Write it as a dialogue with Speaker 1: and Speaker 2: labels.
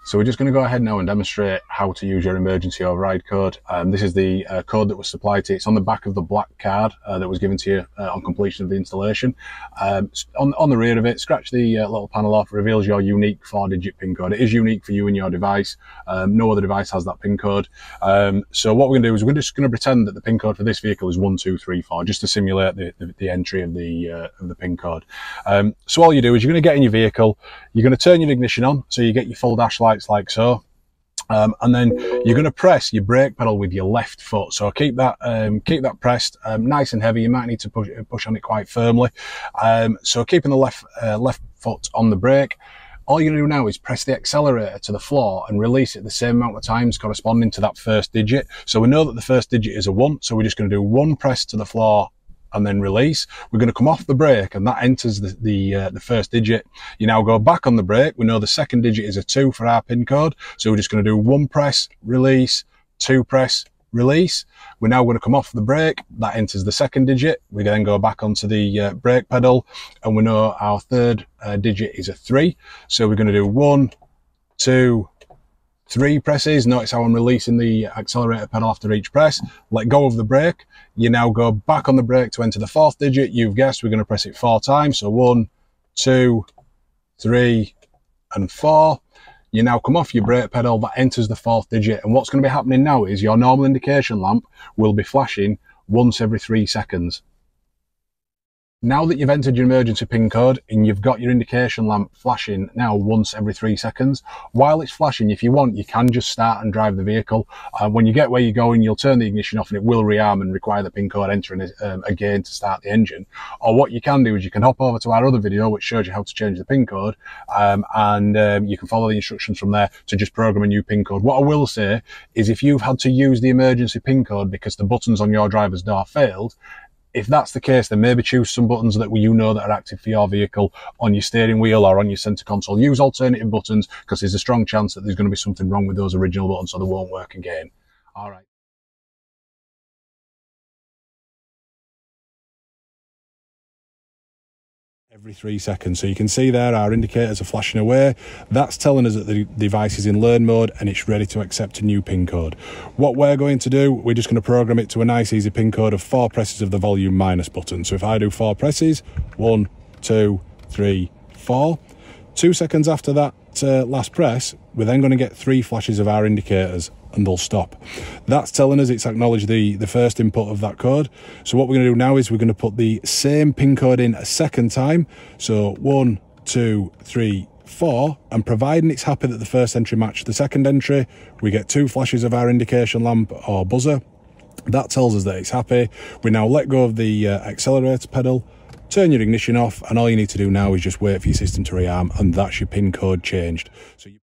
Speaker 1: So we're just going to go ahead now and demonstrate how to use your emergency override code. This is the code that was supplied to you. It's on the back of the black card that was given to you on completion of the installation. On the rear of it, scratch the little panel off, reveals your unique 4-digit PIN code. It is unique for you and your device. No other device has that PIN code. So what we're going to do is we're just going to pretend that the PIN code for this vehicle is 1234, just to simulate the entry of the PIN code. So all you do is you're going to get in your vehicle, you're going to turn your ignition on, so you get your full dash lights like so, and then you're going to press your brake pedal with your left foot. So keep that pressed, nice and heavy. You might need to push on it quite firmly. So keeping the left foot on the brake. All you're going to do now is press the accelerator to the floor and release it the same amount of times corresponding to that first digit. So we know that the first digit is a 1, so we're just going to do 1 press to the floor and then release. We're going to come off the brake and that enters the first digit. You now go back on the brake. We know the second digit is a 2 for our PIN code, so we're just going to do 1 press, release, 2 press, release. We're now going to come off the brake. That enters the second digit. We then go back onto the brake pedal and we know our third digit is a 3. So we're going to do 1, 2, 3 presses. Notice how I'm releasing the accelerator pedal after each press. Let go of the brake. You now go back on the brake to enter the 4th digit. You've guessed, we're going to press it 4 times. So 1, 2, 3, and 4. You now come off your brake pedal. That enters the 4th digit. And what's going to be happening now is your normal indication lamp will be flashing once every 3 seconds. Now that you've entered your emergency PIN code and you've got your indication lamp flashing now once every 3 seconds, while it's flashing, if you want, you can just start and drive the vehicle. When you get where you're going, you'll turn the ignition off and it will rearm and require the PIN code entering again to start the engine. Or what you can do is you can hop over to our other video which shows you how to change the PIN code, and you can follow the instructions from there to just program a new PIN code. What I will say is if you've had to use the emergency PIN code because the buttons on your driver's door failed, if that's the case, then maybe choose some buttons that you know that are active for your vehicle on your steering wheel or on your center console. Use alternative buttons because there's a strong chance that there's going to be something wrong with those original buttons, so they won't work again. All right. Every 3 seconds. So you can see there our indicators are flashing away. That's telling us that the device is in learn mode and it's ready to accept a new PIN code. What we're going to do, we're just going to program it to a nice easy PIN code of 4 presses of the volume minus button. So if I do 4 presses, 1, 2, 3, 4. 2 seconds after that last press, we're then going to get 3 flashes of our indicators and they'll stop. That's telling us it's acknowledged the first input of that code. So what we're going to do now is we're going to put the same PIN code in a second time. So 1, 2, 3, 4, and providing it's happy that the first entry matched the second entry, we get 2 flashes of our indication lamp or buzzer. That tells us that it's happy. We now let go of the accelerator pedal, turn your ignition off, and all you need to do now is just wait for your system to rearm, and that's your PIN code changed. So